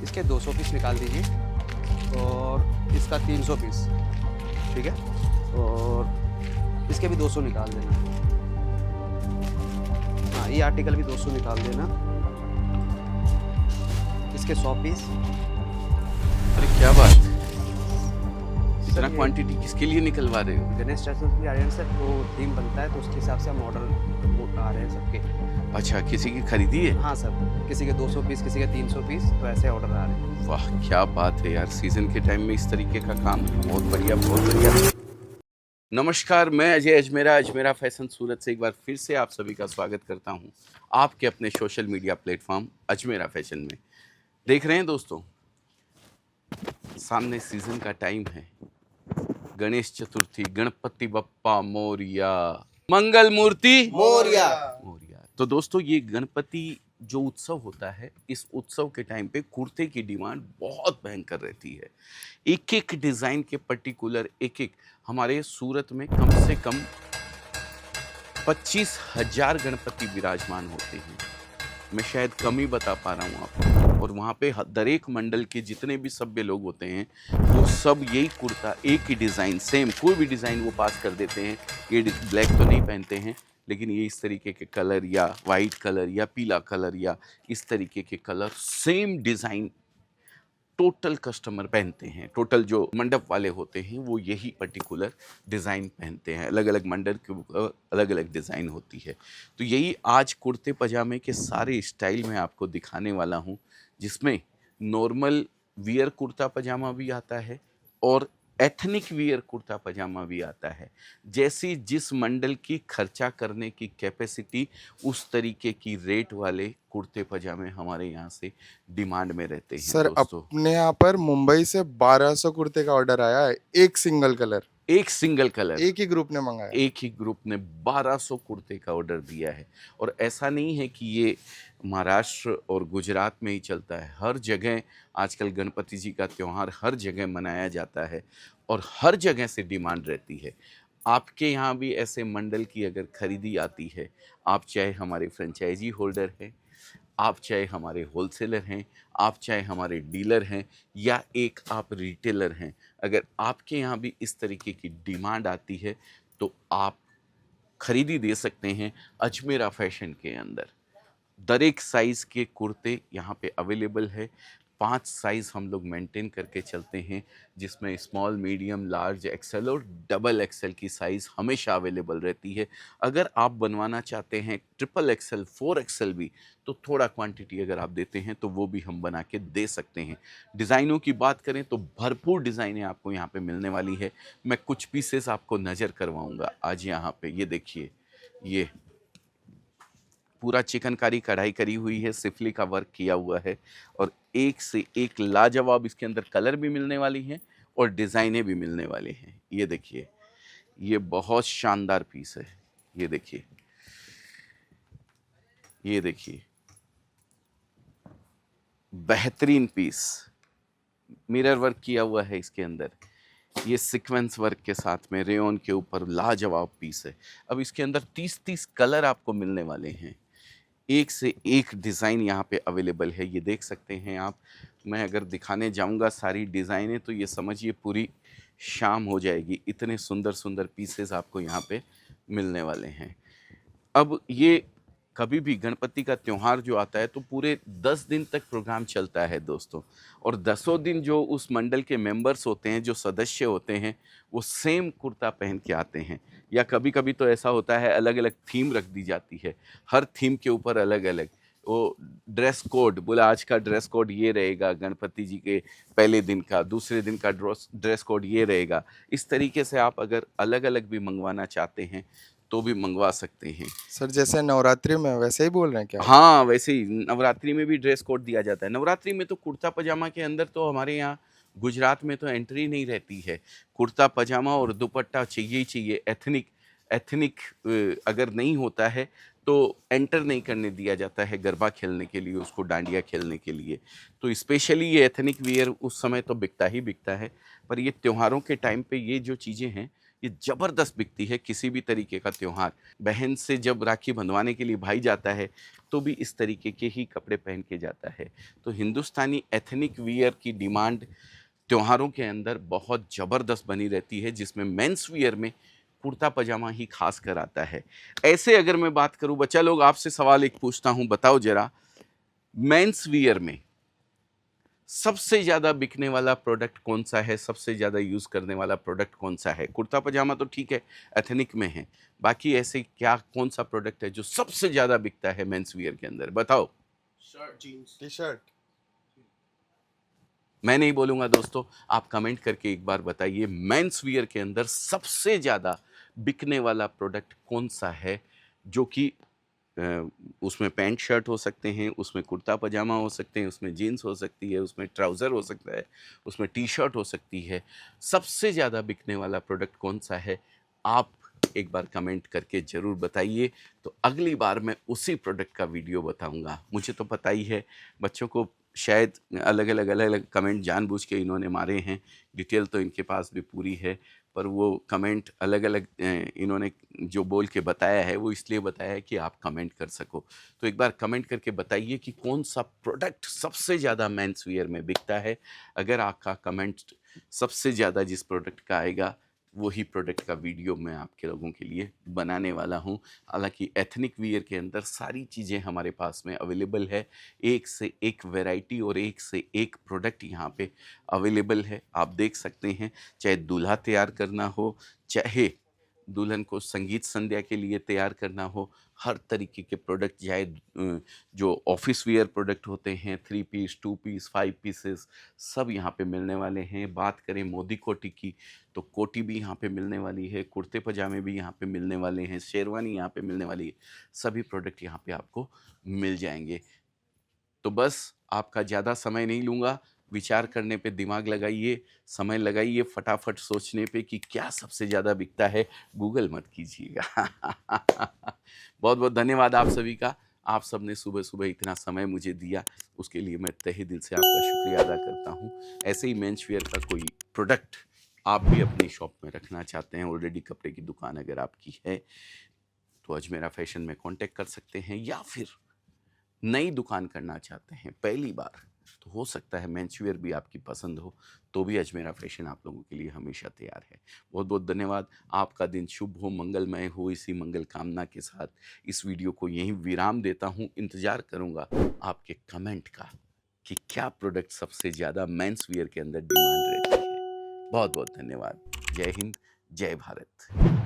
इसके 200 पीस निकाल दीजिए और इसका 300 पीस, ठीक है, और इसके भी 200 निकाल देना। हाँ, ये आर्टिकल भी 200 निकाल देना। इसके 100 पीस। अरे क्या बात है, सर इतना ये क्वांटिटी किसके लिए निकलवा रहे हो? गणेश चतुर्थी भी आ रहे हैं सर, तो थीम बनता है तो उसके हिसाब से हम ऑर्डर आ रहे हैं सबके। अच्छा, किसी की खरीदी है? हाँ सर, किसी के 200 पीस, किसी के 300 पीस, तो ऐसे ऑर्डर आ रहे हैं। वाह क्या बात है यार, सीजन के टाइम में इस तरीके का काम, बहुत बढ़िया बहुत बढ़िया। नमस्कार, मैं अजय अजमेरा फैशन सूरत से एक बार फिर से आप सभी का स्वागत करता हूं आपके अपने social media platform Ajmera fashion में। देख रहे हैं दोस्तों, सामने सीजन का टाइम है, गणेश चतुर्थी, गणपति बप्पा मोरिया, मंगल मूर्ति मोरिया। मोरिया। तो दोस्तों, ये गणपति जो उत्सव होता है, इस उत्सव के टाइम पे कुर्ते की डिमांड बहुत भयंकर रहती है। एक एक डिज़ाइन के पर्टिकुलर एक हमारे सूरत में कम से कम 25,000 गणपति विराजमान होते हैं। मैं शायद कम ही बता पा रहा हूँ आपको। और वहाँ पे दर एक मंडल के जितने भी सभ्य लोग होते हैं, वो सब यही कुर्ता, एक ही डिज़ाइन, सेम कोई भी डिज़ाइन वो पास कर देते हैं। ये ब्लैक तो नहीं पहनते हैं, लेकिन ये इस तरीके के कलर या वाइट कलर या पीला कलर या इस तरीके के colour, same design total customer पहनते हैं। टोटल जो मंडप वाले होते हैं वो यही पर्टिकुलर डिज़ाइन पहनते हैं। अलग अलग मंडप के ऊपर अलग अलग डिज़ाइन होती है। तो यही आज कुर्ते पजामे के सारे स्टाइल में आपको दिखाने वाला हूँ, जिसमें नॉर्मल वियर कुर्ता पजामा भी आता है और एथनिक वियर कुर्ता पजामा भी आता है। जैसी जिस मंडल की खर्चा करने की कैपेसिटी, उस तरीके की रेट वाले कुर्ते पजामे हमारे यहाँ से डिमांड में रहते हैं सर दोस्तों। अपने यहाँ पर मुंबई से 1200 कुर्ते का ऑर्डर आया है, एक सिंगल कलर, एक सिंगल कलर, एक ही ग्रुप ने मंगाया। एक ही ग्रुप ने 1200 कुर्ते का ऑर्डर दिया है। और ऐसा नहीं है कि ये महाराष्ट्र और गुजरात में ही चलता है, हर जगह आजकल गणपति जी का त्यौहार हर जगह मनाया जाता है और हर जगह से डिमांड रहती है। आपके यहाँ भी ऐसे मंडल की अगर खरीदी आती है, आप चाहे हमारे फ्रेंचाइजी होल्डर हैं, आप चाहे हमारे होलसेलर हैं, आप चाहे हमारे डीलर हैं, या एक आप रिटेलर हैं, अगर आपके यहाँ भी इस तरीके की डिमांड आती है तो आप खरीदी दे सकते हैं अजमेरा फैशन के अंदर। दर एक साइज़ के कुर्ते यहाँ पे अवेलेबल है। 5 साइज़ हम लोग मेंटेन करके चलते हैं, जिसमें स्मॉल, मीडियम, लार्ज, एक्सेल और डबल एक्सेल की साइज़ हमेशा अवेलेबल रहती है। अगर आप बनवाना चाहते हैं ट्रिपल एक्सेल, 4 एक्सेल भी, तो थोड़ा क्वांटिटी अगर आप देते हैं तो वो भी हम बना के दे सकते हैं। डिज़ाइनों की बात करें तो भरपूर डिज़ाइनें आपको यहाँ पे मिलने वाली है। मैं कुछ पीसेस आपको नज़र करवाऊँगा आज यहाँ पे। ये देखिए, ये पूरा चिकनकारी कढ़ाई करी हुई है, सिफली का वर्क किया हुआ है और एक से एक लाजवाब इसके अंदर कलर भी मिलने वाली हैं और डिज़ाइनें भी मिलने वाली हैं। ये देखिए, ये बहुत शानदार पीस है। ये देखिए, ये देखिए, बेहतरीन पीस, मिरर वर्क किया हुआ है इसके अंदर। ये सीक्वेंस वर्क के साथ में रेयन के ऊपर लाजवाब पीस है। अब इसके अंदर 30-30 कलर आपको मिलने वाले हैं। एक से एक डिज़ाइन यहाँ पे अवेलेबल है, ये देख सकते हैं आप। मैं अगर दिखाने जाऊँगा सारी डिज़ाइनें तो ये समझिए पूरी शाम हो जाएगी, इतने सुंदर सुंदर पीसेस आपको यहाँ पे मिलने वाले हैं। अब ये कभी भी गणपति का त्यौहार जो आता है तो पूरे 10 दिन तक प्रोग्राम चलता है दोस्तों, और 10 दिन जो उस मंडल के मेंबर्स होते हैं, जो सदस्य होते हैं, वो सेम कुर्ता पहन के आते हैं। या कभी कभी तो ऐसा होता है अलग अलग थीम रख दी जाती है, हर थीम के ऊपर अलग अलग वो ड्रेस कोड, बोला आज का ड्रेस कोड ये रहेगा, गणपति जी के पहले दिन का, दूसरे दिन का ड्रेस कोड ये रहेगा। इस तरीके से आप अगर अलग अलग भी मंगवाना चाहते हैं तो भी मंगवा सकते हैं। सर जैसे नवरात्रि में वैसे ही बोल रहे हैं क्या आप? हाँ, वैसे ही नवरात्रि में भी ड्रेस कोड दिया जाता है। नवरात्रि में तो कुर्ता पजामा के अंदर तो हमारे यहाँ गुजरात में तो एंट्री नहीं रहती है। कुर्ता पजामा और दुपट्टा चाहिए ही चाहिए। एथनिक एथनिक अगर नहीं होता है तो एंटर नहीं करने दिया जाता है गरबा खेलने के लिए, उसको डांडिया खेलने के लिए। तो स्पेशली ये एथनिक वियर उस समय तो बिकता ही बिकता है, पर ये त्योहारों के टाइम पे ये जो चीज़ें हैं ये ज़बरदस्त बिकती है। किसी भी तरीके का त्यौहार, बहन से जब राखी बंधवाने के लिए भाई जाता है तो भी इस तरीके के ही कपड़े पहन के जाता है। तो हिंदुस्तानी एथनिक वियर की डिमांड त्योहारों के अंदर बहुत ज़बरदस्त बनी रहती है, जिसमें मेंस वियर में कुर्ता पजामा ही खास कर आता है। ऐसे अगर मैं बात करूं, बच्चा लोग आपसे सवाल एक पूछता हूं, बताओ जरा, मेंस वियर में सबसे ज़्यादा बिकने वाला प्रोडक्ट कौन सा है? सबसे ज़्यादा यूज़ करने वाला प्रोडक्ट कौन सा है? कुर्ता पजामा तो ठीक है, एथनिक में है, बाकी ऐसे क्या कौन सा प्रोडक्ट है जो सबसे ज़्यादा बिकता है मेंस वियर के अंदर? बताओ। Shirt, jeans. T shirt. मैं नहीं बोलूंगा दोस्तों, आप कमेंट करके एक बार बताइए, मेंस वियर के अंदर सबसे ज़्यादा बिकने वाला प्रोडक्ट कौन सा है, जो कि उसमें पैंट शर्ट हो सकते हैं, उसमें कुर्ता पजामा हो सकते हैं, उसमें जीन्स हो सकती है, उसमें ट्राउज़र हो सकता है, उसमें टी शर्ट हो सकती है। सबसे ज़्यादा बिकने वाला प्रोडक्ट कौन सा है, आप एक बार कमेंट करके ज़रूर बताइए। तो अगली बार मैं उसी प्रोडक्ट का वीडियो बताऊंगा। मुझे तो पता ही है बच्चों को शायद अलग अलग कमेंट जानबूझ के इन्होंने मारे हैं, डिटेल तो इनके पास भी पूरी है, पर वो कमेंट अलग अलग इन्होंने जो बोल के बताया है वो इसलिए बताया है कि आप कमेंट कर सको। तो एक बार कमेंट करके बताइए कि कौन सा प्रोडक्ट सबसे ज़्यादा मेंस वियर में बिकता है। अगर आपका कमेंट सबसे ज़्यादा जिस प्रोडक्ट का आएगा, वही प्रोडक्ट का वीडियो मैं आपके लोगों के लिए बनाने वाला हूं। हालांकि एथनिक वियर के अंदर सारी चीज़ें हमारे पास में अवेलेबल है, एक से एक वैरायटी और एक से एक प्रोडक्ट यहाँ पे अवेलेबल है। आप देख सकते हैं, चाहे दूल्हा तैयार करना हो, चाहे दुल्हन को संगीत संध्या के लिए तैयार करना हो, हर तरीके के प्रोडक्ट, चाहे जो ऑफिस वियर प्रोडक्ट होते हैं, 3 पीस, 2 पीस, 5 पीसेस, सब यहाँ पे मिलने वाले हैं। बात करें मोदी कोटी की, तो कोटी भी यहाँ पे मिलने वाली है, कुर्ते पजामे भी यहाँ पे मिलने वाले हैं, शेरवानी यहाँ पे मिलने वाली है, सभी प्रोडक्ट यहाँ पे आपको मिल जाएंगे। तो बस आपका ज़्यादा समय नहीं लूँगा, विचार करने पे दिमाग लगाइए, समय लगाइए फटाफट सोचने पे कि क्या सबसे ज़्यादा बिकता है, गूगल मत कीजिएगा। बहुत बहुत धन्यवाद आप सभी का। आप सब ने सुबह सुबह इतना समय मुझे दिया, उसके लिए मैं तहे दिल से आपका शुक्रिया अदा करता हूँ। ऐसे ही मेंस वियर का कोई प्रोडक्ट आप भी अपनी शॉप में रखना चाहते हैं, ऑलरेडी कपड़े की दुकान अगर आपकी है, तो अजमेरा फैशन में कांटेक्ट कर सकते हैं, या फिर नई दुकान करना चाहते हैं पहली बार, तो हो सकता है मेंस वियर भी आपकी पसंद हो, तो भी अजमेरा फैशन आप लोगों के लिए हमेशा तैयार है। बहुत बहुत धन्यवाद। आपका दिन शुभ हो, मंगलमय हो। इसी मंगल कामना के साथ इस वीडियो को यहीं विराम देता हूँ। इंतज़ार करूँगा आपके कमेंट का कि क्या प्रोडक्ट सबसे ज़्यादा मेंस वियर के अंदर डिमांड रहती है। बहुत बहुत धन्यवाद। जय हिंद, जय भारत।